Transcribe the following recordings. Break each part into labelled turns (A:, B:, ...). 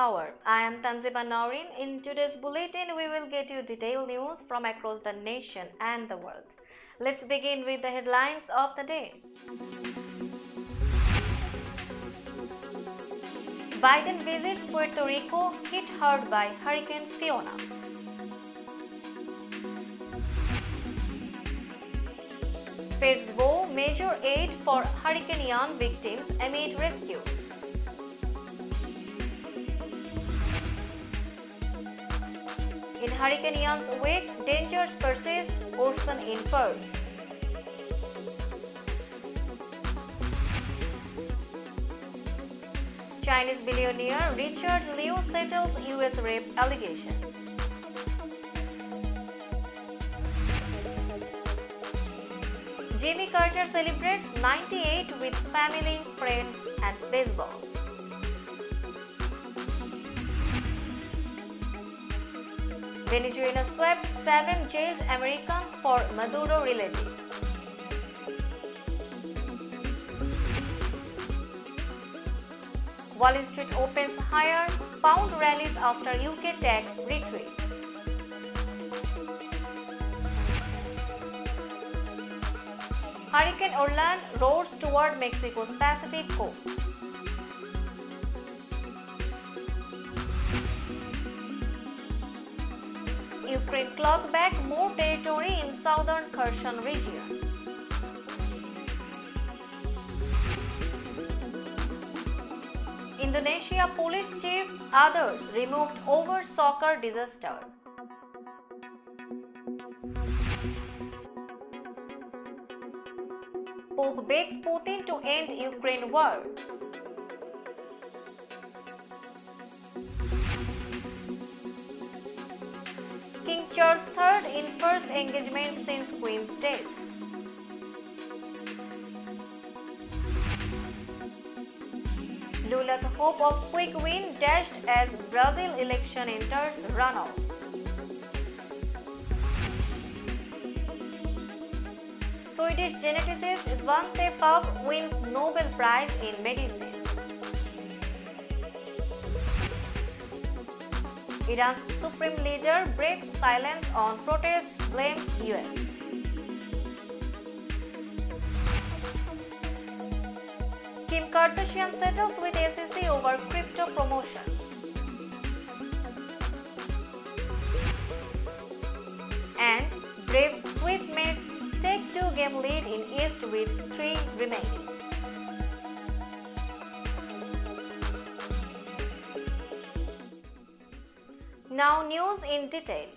A: hour. I am Tanziba Naurin. In today's bulletin, we will get you detailed news from across the nation and the world. Let's begin with the headlines of the day. Biden visits Puerto Rico, hit hard by Hurricane Fiona. Feds vow major aid for Hurricane Ian victims amid rescues. In Hurricane Ian's wake, dangers persist, worsen in Perth. Chinese billionaire Richard Liu settles US rape allegation. Jimmy Carter celebrates 98 with family, friends, and baseball. Venezuela sweeps 7 jailed Americans for Maduro relatives. Wall Street opens higher, pound rallies after UK tax retreat. Hurricane Orlan roars toward Mexico's Pacific coast. Ukraine claws back more territory in southern Kherson region. Indonesia police chief, others removed over soccer disaster. Pope begs Putin to end Ukraine war. King Charles III in first engagement since Queen's death. Lula's hope of quick win dashed as Brazil election enters runoff. Swedish geneticist Svante Pääbo wins Nobel Prize in Medicine. Iran's supreme leader breaks silence on protests, blames US. Kim Kardashian settles with SEC over crypto promotion. And Braves sweep Mets take 2-game lead in East with 3 remaining. Now news in detail.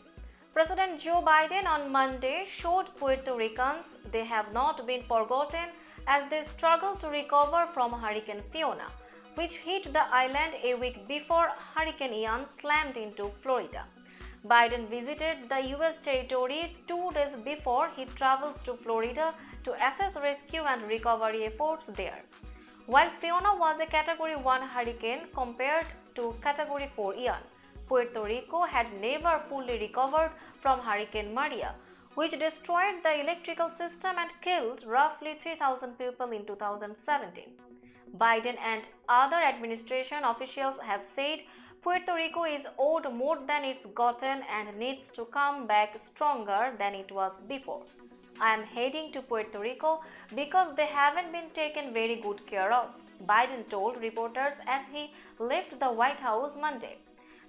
A: President Joe Biden on Monday showed Puerto Ricans they have not been forgotten as they struggle to recover from Hurricane Fiona, which hit the island a week before Hurricane Ian slammed into Florida. Biden visited the US territory 2 days before he travels to Florida to assess rescue and recovery efforts there. While Fiona was a Category 1 hurricane compared to Category 4 Ian, Puerto Rico had never fully recovered from Hurricane Maria, which destroyed the electrical system and killed roughly 3,000 people in 2017. Biden and other administration officials have said Puerto Rico is owed more than it's gotten and needs to come back stronger than it was before. I am heading to Puerto Rico because they haven't been taken very good care of, Biden told reporters as he left the White House Monday.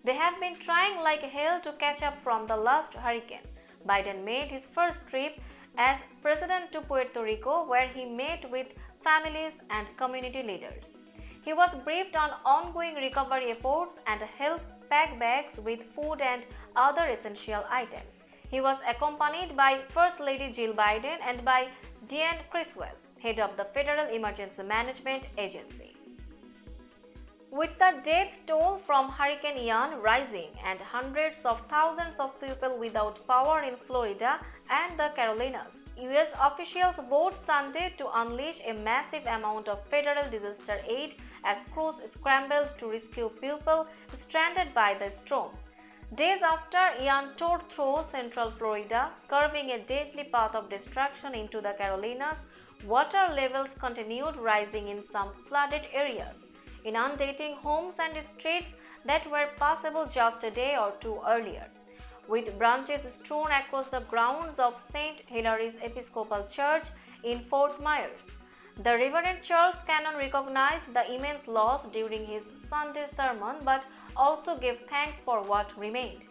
A: They have been trying like hell to catch up from the last hurricane. Biden made his first trip as president to Puerto Rico, where he met with families and community leaders. He was briefed on ongoing recovery efforts and helped pack bags with food and other essential items. He was accompanied by First Lady Jill Biden and by Dianne Criswell, head of the Federal Emergency Management Agency. With the death toll from Hurricane Ian rising and hundreds of thousands of people without power in Florida and the Carolinas, US officials vowed Sunday to unleash a massive amount of federal disaster aid as crews scrambled to rescue people stranded by the storm. Days after Ian tore through central Florida, carving a deadly path of destruction into the Carolinas, water levels continued rising in some flooded areas, inundating homes and streets that were passable just a day or two earlier, with branches strewn across the grounds of St. Hilary's Episcopal Church in Fort Myers. The Reverend Charles Cannon recognized the immense loss during his Sunday sermon but also gave thanks for what remained.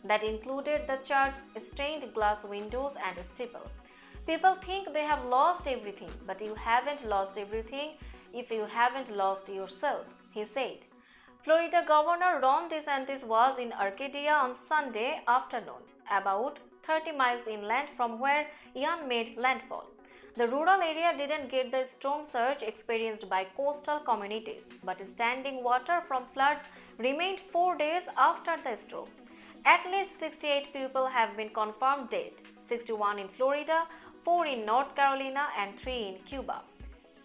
A: That included the church's stained glass windows and steeple. People think they have lost everything, but you haven't lost everything if you haven't lost yourself, he said. Florida Governor Ron DeSantis was in Arcadia on Sunday afternoon, about 30 miles inland from where Ian made landfall. The rural area didn't get the storm surge experienced by coastal communities, but standing water from floods remained 4 days after the storm. At least 68 people have been confirmed dead, 61 in Florida, 4 in North Carolina, and 3 in Cuba.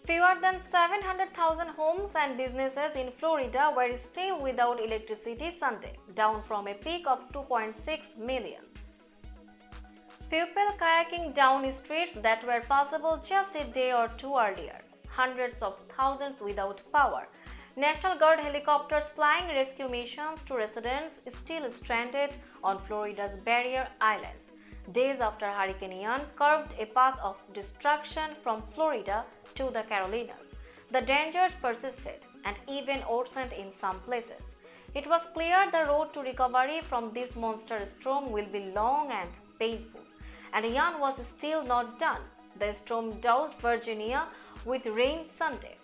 A: Fewer than 700,000 homes and businesses in Florida were still without electricity Sunday, down from a peak of 2.6 million. People kayaking down streets that were passable just a day or two earlier. Hundreds of thousands without power. National Guard helicopters flying rescue missions to residents still stranded on Florida's barrier islands, days after Hurricane Ian carved a path of destruction from Florida to the Carolinas. The dangers persisted and even worsened in some places. It was clear the road to recovery from this monster storm will be long and painful, and Ian was still not done. The storm doused Virginia with rain Sunday,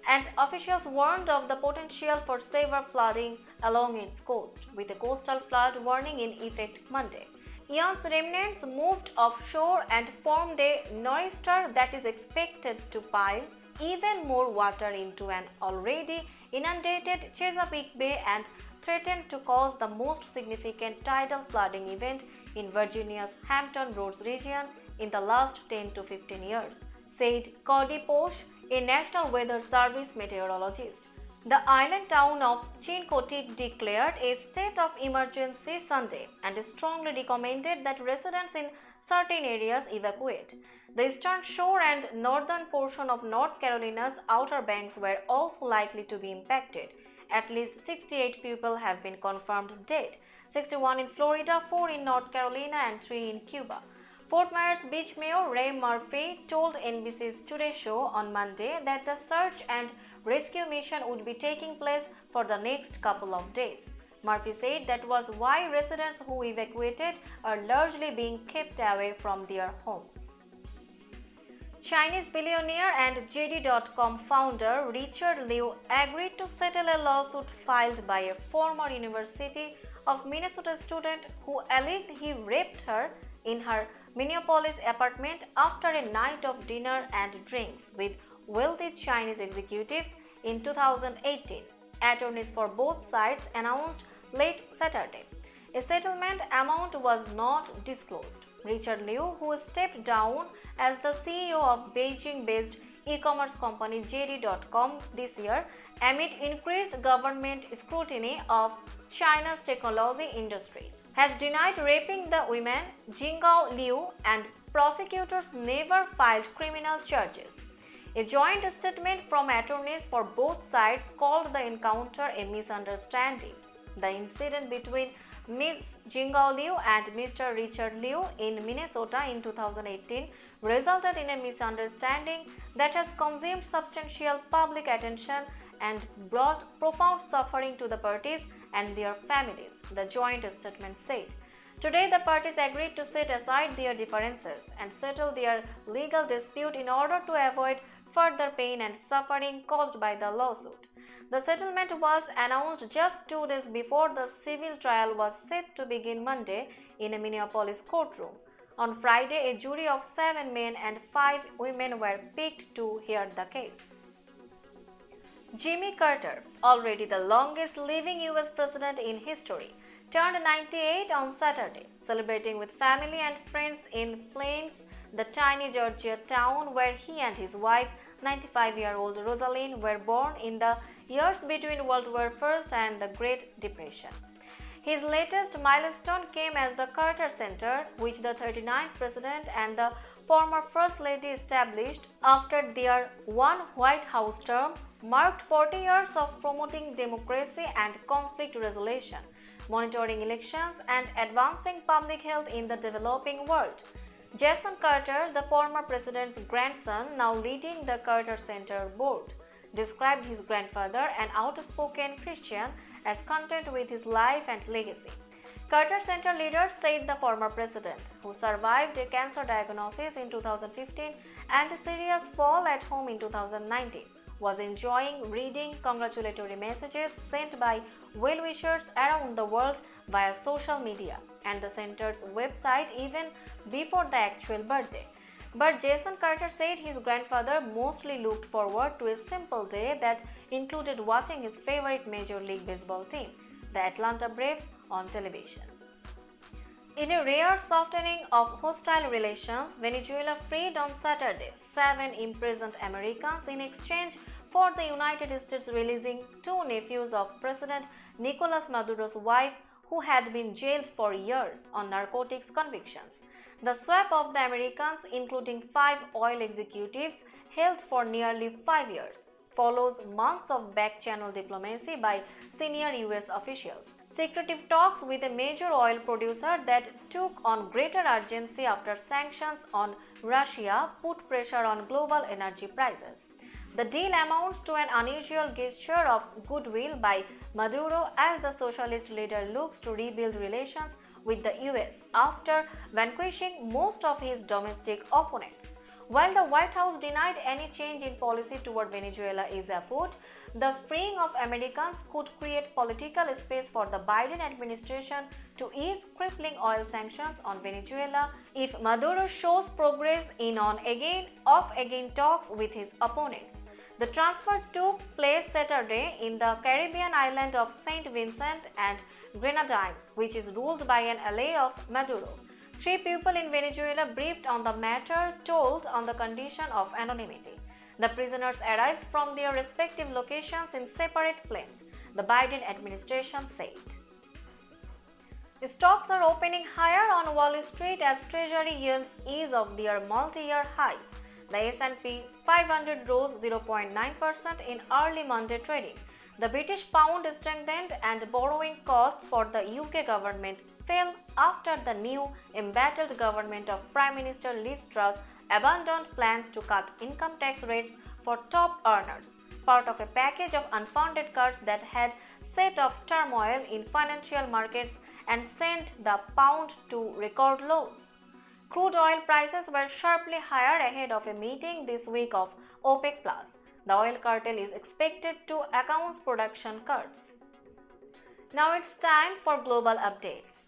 A: and officials warned of the potential for severe flooding along its coast, with a coastal flood warning in effect Monday. Ian's remnants moved offshore and formed a nor'easter that is expected to pile even more water into an already inundated Chesapeake Bay and threaten to cause the most significant tidal flooding event in Virginia's Hampton Roads region in the last 10 to 15 years, said Cody Posh, a National Weather Service meteorologist. The island town of Chincoteague declared a state of emergency Sunday and strongly recommended that residents in certain areas evacuate. The eastern shore and northern portion of North Carolina's Outer Banks were also likely to be impacted. At least 68 people have been confirmed dead, 61 in Florida, 4 in North Carolina, and 3 in Cuba. Fort Myers Beach Mayor Ray Murphy told NBC's Today Show on Monday that the search and rescue mission would be taking place for the next couple of days. Murphy said that was why residents who evacuated are largely being kept away from their homes. Chinese billionaire and JD.com founder Richard Liu agreed to settle a lawsuit filed by a former University of Minnesota student who alleged he raped her in her Minneapolis apartment after a night of dinner and drinks with wealthy Chinese executives in 2018, attorneys for both sides announced late Saturday. A settlement amount was not disclosed. Richard Liu, who stepped down as the CEO of Beijing-based e-commerce company JD.com this year amid increased government scrutiny of China's technology industry, has denied raping the women Jingao Liu, and prosecutors never filed criminal charges. A joint statement from attorneys for both sides called the encounter a misunderstanding. The incident between Ms. Jingao Liu and Mr. Richard Liu in Minnesota in 2018 resulted in a misunderstanding that has consumed substantial public attention and brought profound suffering to the parties and their families, the joint statement said. Today, the parties agreed to set aside their differences and settle their legal dispute in order to avoid further pain and suffering caused by the lawsuit. The settlement was announced just 2 days before the civil trial was set to begin Monday in a Minneapolis courtroom. On Friday, a jury of 7 men and 5 women were picked to hear the case. Jimmy Carter, already the longest living US president in history, turned 98 on Saturday, celebrating with family and friends in Plains, the tiny Georgia town where he and his wife, 95-year-old Rosalind, were born in the years between World War I and the Great Depression. His latest milestone came as the Carter Center, which the 39th President and the former First Lady established after their one White House term, marked 40 years of promoting democracy and conflict resolution, monitoring elections, and advancing public health in the developing world. Jason Carter, the former president's grandson, now leading the Carter Center board, described his grandfather, an outspoken Christian, as content with his life and legacy. Carter Center leaders said the former president, who survived a cancer diagnosis in 2015 and a serious fall at home in 2019, was enjoying reading congratulatory messages sent by well-wishers around the world via social media and the center's website even before the actual birthday. But Jason Carter said his grandfather mostly looked forward to a simple day that included watching his favorite Major League Baseball team, the Atlanta Braves, on television. In a rare softening of hostile relations, Venezuela freed on Saturday 7 imprisoned Americans in exchange for the United States releasing 2 nephews of President Nicolas Maduro's wife, who had been jailed for years on narcotics convictions. The swap of the Americans, including 5 oil executives held for nearly 5 years, follows months of back-channel diplomacy by senior US officials. Secretive talks with a major oil producer that took on greater urgency after sanctions on Russia put pressure on global energy prices. The deal amounts to an unusual gesture of goodwill by Maduro as the socialist leader looks to rebuild relations with the US after vanquishing most of his domestic opponents. While the White House denied any change in policy toward Venezuela is afoot, the freeing of Americans could create political space for the Biden administration to ease crippling oil sanctions on Venezuela if Maduro shows progress in on again, off again talks with his opponents. The transfer took place Saturday in the Caribbean island of St. Vincent and Grenadines, which is ruled by an ally of Maduro. 3 people in Venezuela briefed on the matter told on the condition of anonymity. The prisoners arrived from their respective locations in separate planes, the Biden administration said. Stocks are opening higher on Wall Street as Treasury yields ease off their multi-year highs. The S&P 500 rose 0.9% in early Monday trading. The British pound strengthened and borrowing costs for the UK government fell after the new embattled government of Prime Minister Liz Truss abandoned plans to cut income tax rates for top earners, part of a package of unfounded cuts that had set off turmoil in financial markets and sent the pound to record lows. Crude oil prices were sharply higher ahead of a meeting this week of OPEC+. The oil cartel is expected to announce production cuts. Now it's time for global updates.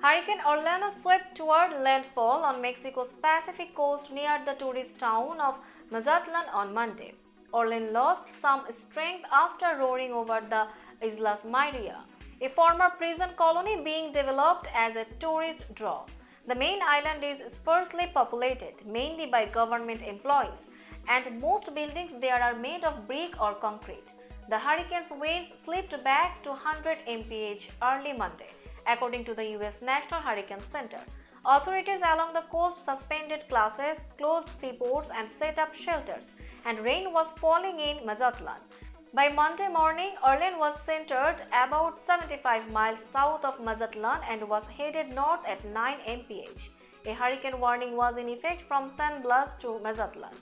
A: Hurricane Orlando swept toward landfall on Mexico's Pacific coast near the tourist town of Mazatlan on Monday. Orlando lost some strength after roaring over the Islas Maria, a former prison colony being developed as a tourist draw. The main island is sparsely populated, mainly by government employees, and most buildings there are made of brick or concrete. The hurricane's winds slipped back to 100 mph early Monday, according to the US National Hurricane Center. Authorities along the coast suspended classes, closed seaports, and set up shelters, and rain was falling in Mazatlan. By Monday morning, Orlando was centered about 75 miles south of Mazatlan and was headed north at 9 mph. A hurricane warning was in effect from San Blas to Mazatlan.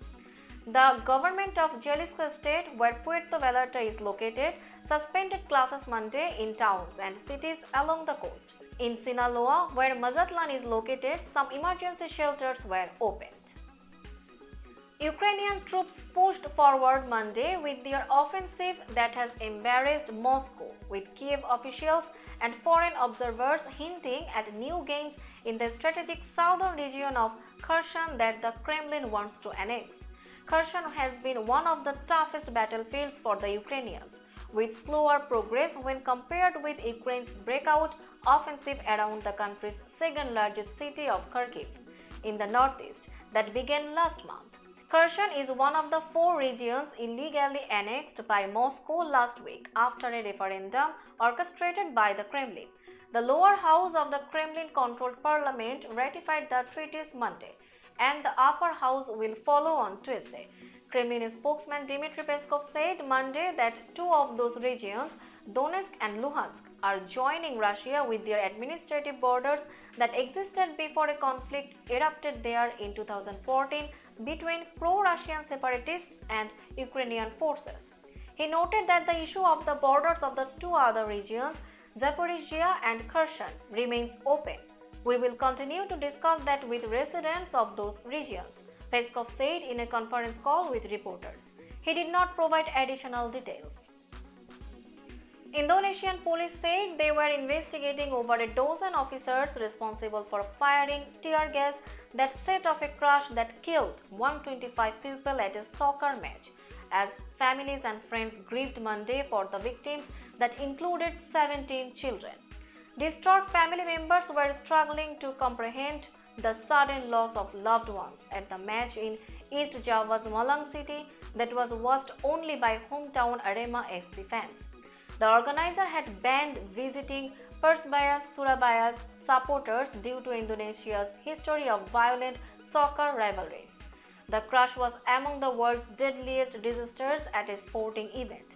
A: The government of Jalisco State, where Puerto Vallarta is located, suspended classes Monday in towns and cities along the coast. In Sinaloa, where Mazatlan is located, some emergency shelters were opened. Ukrainian troops pushed forward Monday with their offensive that has embarrassed Moscow, with Kiev officials and foreign observers hinting at new gains in the strategic southern region of Kherson that the Kremlin wants to annex. Kherson has been one of the toughest battlefields for the Ukrainians, with slower progress when compared with Ukraine's breakout offensive around the country's second largest city of Kharkiv in the northeast that began last month. Kherson is one of the 4 regions illegally annexed by Moscow last week after a referendum orchestrated by the Kremlin. The lower house of the Kremlin-controlled parliament ratified the treaties Monday, and the upper house will follow on Tuesday. Kremlin spokesman Dmitry Peskov said Monday that 2 of those regions, Donetsk and Luhansk, are joining Russia with their administrative borders that existed before a conflict erupted there in 2014 between pro-Russian separatists and Ukrainian forces. He noted that the issue of the borders of the 2 other regions, Zaporizhia and Kherson, remains open. We will continue to discuss that with residents of those regions, Peskov said in a conference call with reporters. He did not provide additional details. Indonesian police said they were investigating over a dozen officers responsible for firing tear gas that set off a crash that killed 125 people at a soccer match, as families and friends grieved Monday for the victims that included 17 children. Distraught family members were struggling to comprehend the sudden loss of loved ones at the match in East Java's Malang city that was watched only by hometown Arema FC fans. The organizer had banned visiting Persebaya Surabaya's supporters due to Indonesia's history of violent soccer rivalries. The crash was among the world's deadliest disasters at a sporting event.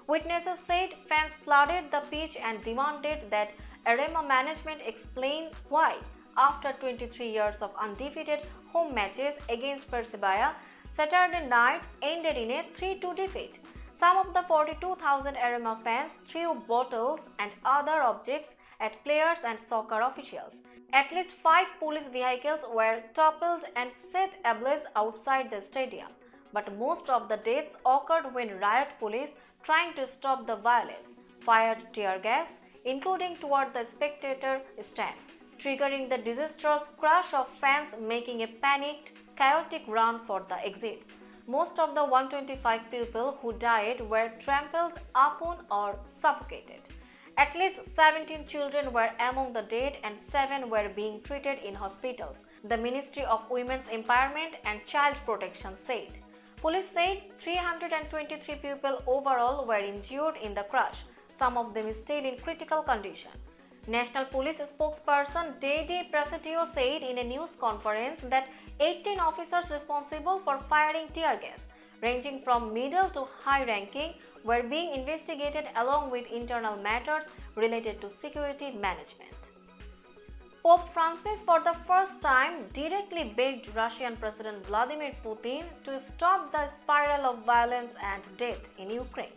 A: Witnesses said fans flooded the pitch and demanded that Arema management explain why, after 23 years of undefeated home matches against Persebaya, Saturday nights ended in a 3-2 defeat. Some of the 42,000 Arema fans threw bottles and other objects at players and soccer officials. At least 5 police vehicles were toppled and set ablaze outside the stadium, but most of the deaths occurred when riot police, trying to stop the violence, fired tear gas, including toward the spectator stands, triggering the disastrous crash of fans making a panicked, chaotic run for the exits. Most of the 125 people who died were trampled upon or suffocated. At least 17 children were among the dead and 7 were being treated in hospitals, the Ministry of Women's Empowerment and Child Protection said. Police said 323 people overall were injured in the crash, some of them still in critical condition. National Police spokesperson Dede Prasetyo said in a news conference that 18 officers responsible for firing tear gas, ranging from middle to high ranking, were being investigated along with internal matters related to security management. Pope Francis for the first time directly begged Russian President Vladimir Putin to stop the spiral of violence and death in Ukraine,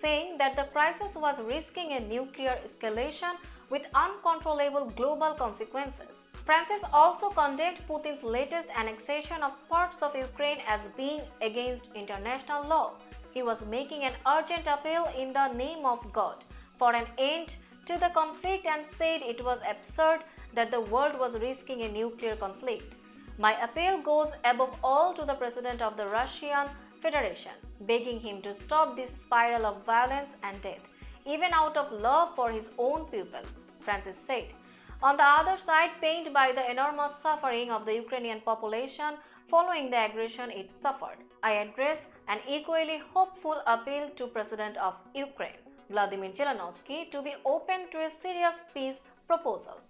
A: saying that the crisis was risking a nuclear escalation with uncontrollable global consequences. Francis also condemned Putin's latest annexation of parts of Ukraine as being against international law. He was making an urgent appeal in the name of God for an end to the conflict and said it was absurd that the world was risking a nuclear conflict. My appeal goes above all to the President of the Russian Federation, begging him to stop this spiral of violence and death, even out of love for his own people, Francis said. On the other side, pained by the enormous suffering of the Ukrainian population following the aggression it suffered, I address an equally hopeful appeal to President of Ukraine, Vladimir Zelensky, to be open to a serious peace proposal,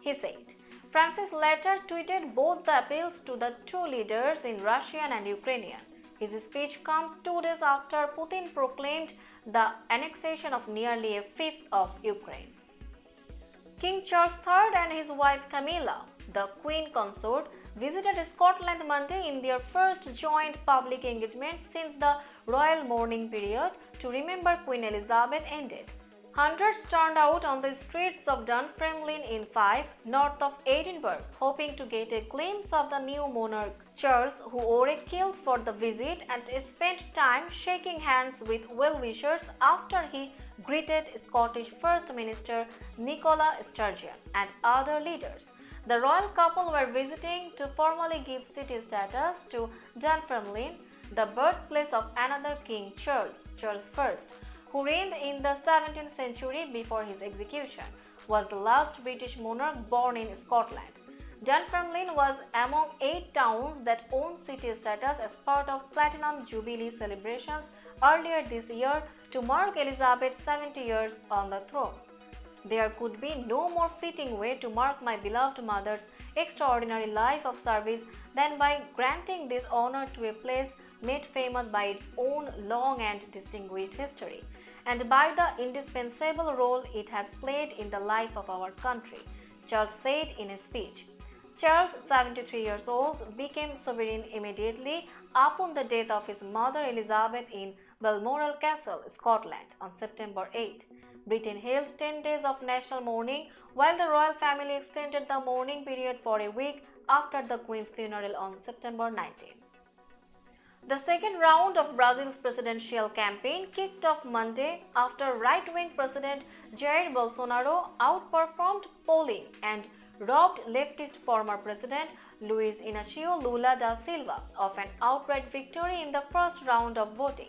A: he said. Francis later tweeted both the appeals to the two leaders in Russian and Ukrainian. His speech comes 2 days after Putin proclaimed the annexation of nearly a fifth of Ukraine. King Charles III and his wife Camilla, the Queen Consort, visited Scotland Monday in their first joint public engagement since the royal mourning period to remember Queen Elizabeth ended. Hundreds turned out on the streets of Dunfermline in Fife, north of Edinburgh, hoping to get a glimpse of the new monarch. Charles, who wore a kilt for the visit, and spent time shaking hands with well-wishers after he greeted Scottish First Minister Nicola Sturgeon and other leaders. The royal couple were visiting to formally give city status to Dunfermline, the birthplace of another King Charles, Charles I, who reigned in the 17th century before his execution, was the last British monarch born in Scotland. Dunfermline was among 8 towns that own city status as part of Platinum Jubilee celebrations earlier this year to mark Elizabeth's 70 years on the throne. There could be no more fitting way to mark my beloved mother's extraordinary life of service than by granting this honor to a place made famous by its own long and distinguished history, and by the indispensable role it has played in the life of our country, Charles said in a speech. Charles, 73 years old, became sovereign immediately upon the death of his mother Elizabeth in Balmoral Castle, Scotland, on September 8. Britain held 10 days of national mourning, while the royal family extended the mourning period for a week after the Queen's funeral on September 19. The second round of Brazil's presidential campaign kicked off Monday after right-wing President Jair Bolsonaro outperformed polling and robbed leftist former President Luiz Inácio Lula da Silva of an outright victory in the first round of voting.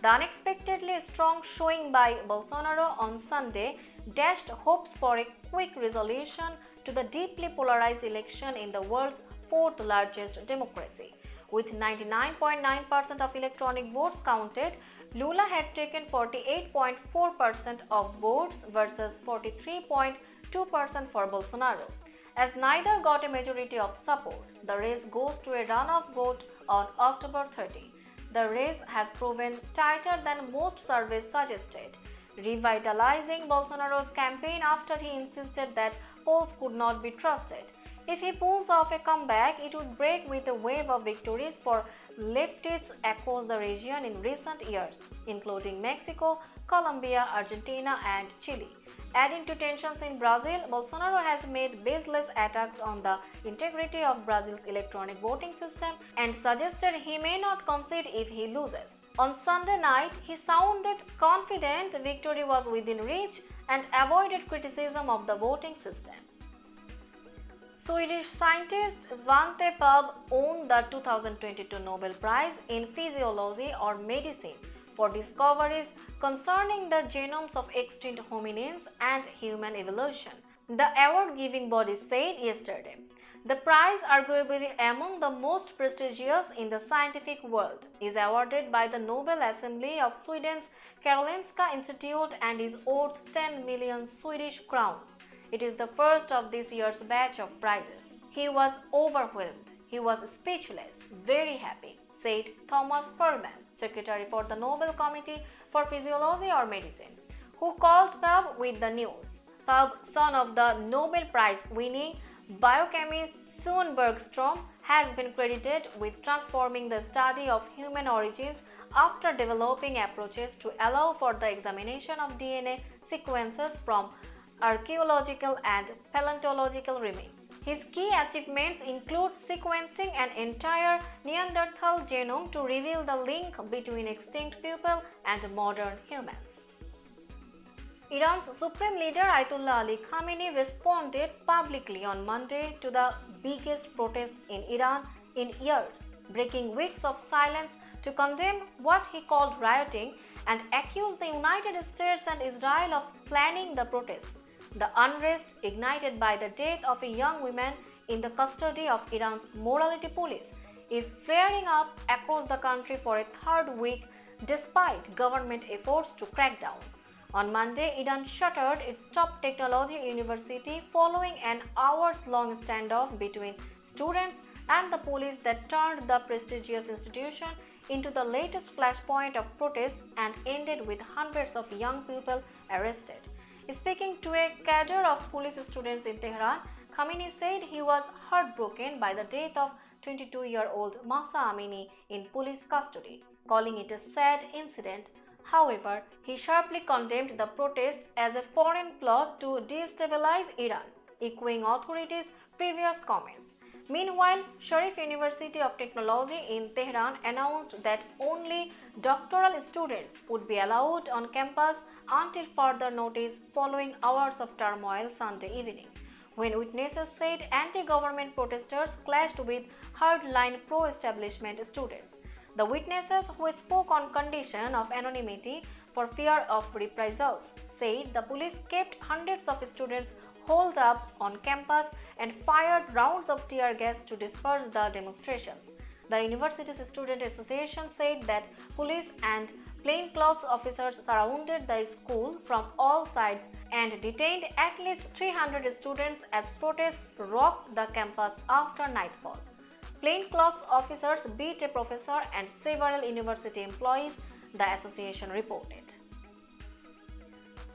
A: The unexpectedly strong showing by Bolsonaro on Sunday dashed hopes for a quick resolution to the deeply polarized election in the world's fourth largest democracy. With 99.9% of electronic votes counted, Lula had taken 48.4% of votes versus 43.2% for Bolsonaro. As neither got a majority of support, the race goes to a runoff vote on October 30. The race has proven tighter than most surveys suggested, revitalizing Bolsonaro's campaign after he insisted that polls could not be trusted. If he pulls off a comeback, it would break with a wave of victories for leftists across the region in recent years, including Mexico, Colombia, Argentina, and Chile. Adding to tensions in Brazil, Bolsonaro has made baseless attacks on the integrity of Brazil's electronic voting system and suggested he may not concede if he loses. On Sunday night, he sounded confident victory was within reach and avoided criticism of the voting system. Swedish scientist Svante Pääbo won the 2022 Nobel Prize in Physiology or Medicine for discoveries concerning the genomes of extinct hominins and human evolution, the award-giving body said yesterday. The prize, arguably among the most prestigious in the scientific world, is awarded by the Nobel Assembly of Sweden's Karolinska Institute and is worth 10 million Swedish crowns. It is the first of this year's batch of prizes. He was overwhelmed. He was speechless, very happy, said Thomas Perlman, secretary for the Nobel Committee for Physiology or Medicine, who called Pääbo with the news. Pääbo, son of the Nobel Prize-winning biochemist Sune Bergström, has been credited with transforming the study of human origins after developing approaches to allow for the examination of DNA sequences from archaeological and paleontological remains. His key achievements include sequencing an entire Neanderthal genome to reveal the link between extinct people and modern humans. Iran's supreme leader Ayatollah Ali Khamenei responded publicly on Monday to the biggest protest in Iran in years, breaking weeks of silence to condemn what he called rioting and accused the United States and Israel of planning the protests. The unrest, ignited by the death of a young woman in the custody of Iran's morality police, is flaring up across the country for a third week despite government efforts to crack down. On Monday, Iran shuttered its top technology university following an hours-long standoff between students and the police that turned the prestigious institution into the latest flashpoint of protest and ended with hundreds of young people arrested. Speaking to a cadre of police students in Tehran, Khamenei said he was heartbroken by the death of 22-year-old Mahsa Amini in police custody, calling it a sad incident. However, he sharply condemned the protests as a foreign plot to destabilize Iran, echoing authorities' previous comments. Meanwhile, Sharif University of Technology in Tehran announced that only doctoral students would be allowed on campus until further notice following hours of turmoil Sunday evening, when witnesses said anti-government protesters clashed with hardline pro-establishment students. The witnesses, who spoke on condition of anonymity for fear of reprisals, said the police kept hundreds of students holed up on campus and fired rounds of tear gas to disperse the demonstrations. The university's student association said that police and plainclothes officers surrounded the school from all sides and detained at least 300 students as protests rocked the campus after nightfall. Plainclothes officers beat a professor and several university employees, the association reported.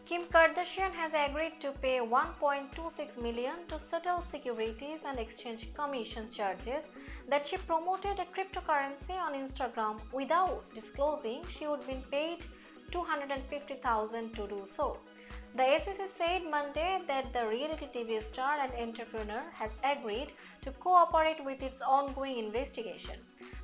A: Kim Kardashian has agreed to pay $1.26 million to settle Securities and Exchange Commission charges that she promoted a cryptocurrency on Instagram without disclosing she would be paid $250,000 to do so. The SEC said Monday that the reality TV star and entrepreneur has agreed to cooperate with its ongoing investigation.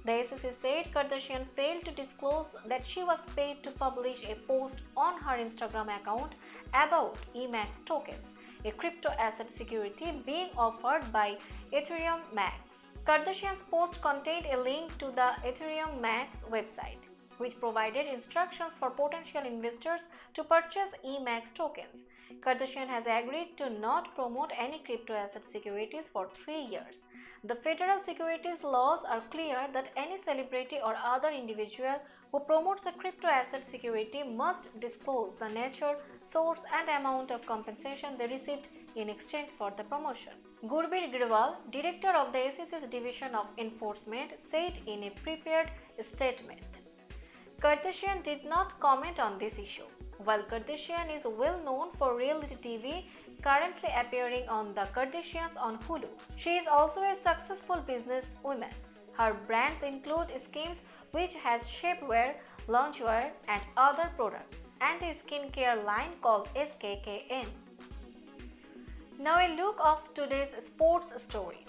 A: The SEC said Kardashian failed to disclose that she was paid to publish a post on her Instagram account about EMAX tokens, a crypto asset security being offered by Ethereum Max. Kardashian's post contained a link to the Ethereum Max website, which provided instructions for potential investors to purchase EMAX tokens. Kardashian has agreed to not promote any crypto asset securities for 3 years. The federal securities laws are clear that any celebrity or other individual who promotes a crypto asset security must disclose the nature, source, and amount of compensation they received in exchange for the promotion. Gurbir Grewal, director of the SEC's Division of Enforcement, said in a prepared statement. Kardashian did not comment on this issue. While Kardashian is well known for reality TV, currently appearing on The Kardashians on Hulu, she is also a successful businesswoman. Her brands include Skims, which has shapewear, loungewear, and other products, and a skincare line called SKKN. Now a look of today's sports stories.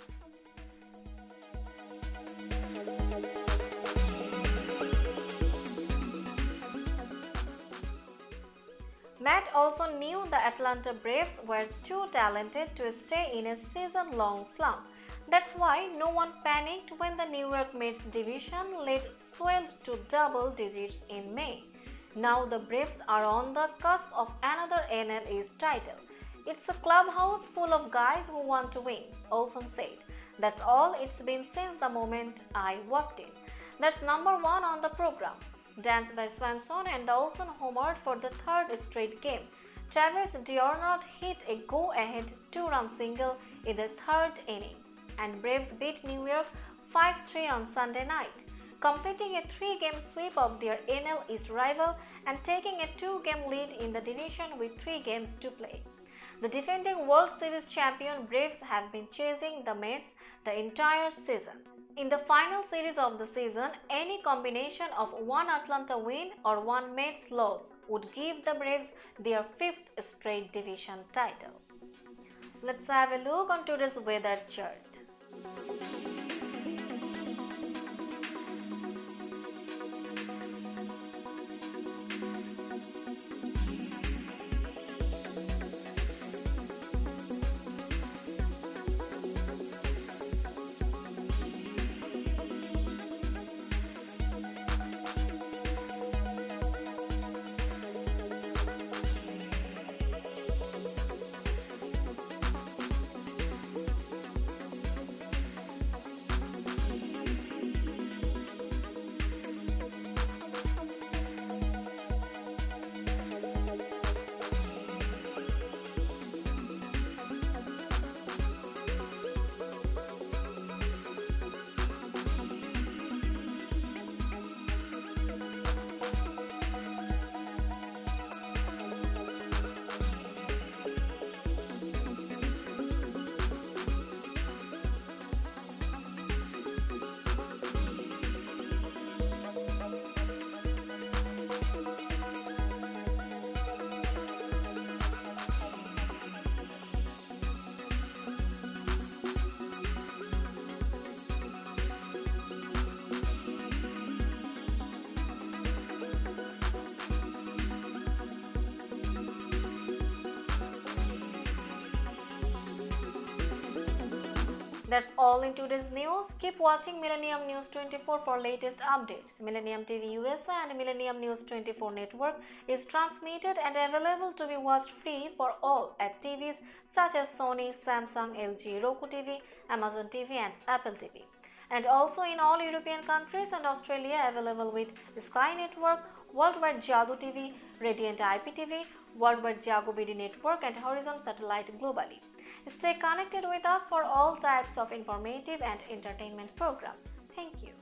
A: Matt also knew the Atlanta Braves were too talented to stay in a season-long slump. That's why no one panicked when the New York Mets division lead swelled to double digits in May. Now the Braves are on the cusp of another NL East title. It's a clubhouse full of guys who want to win, Olsen said. That's all it's been since the moment I walked in. That's number one on the program. Danced by Swanson and Olsen homered for the third straight game. Travis d'Arnaud hit a go-ahead 2-run single in the third inning, and Braves beat New York 5-3 on Sunday night, completing a 3-game sweep of their NL East rival and taking a 2-game lead in the division with 3 games to play. The defending World Series champion Braves have been chasing the Mets the entire season. In the final series of the season, any combination of one Atlanta win or one Mets loss would give the Braves their 5th straight division title. Let's have a look on today's weather chart. That's all in today's news. Keep watching Millennium News 24 for latest updates. Millennium TV USA and Millennium News 24 network is transmitted and available to be watched free for all at TVs such as Sony, Samsung, LG, Roku TV, Amazon TV and Apple TV. And also in all European countries and Australia available with Sky Network, Worldwide Jago TV, Radiant IPTV, Worldwide Jago BD Network and Horizon Satellite globally. Stay connected with us for all types of informative and entertainment programs. Thank you.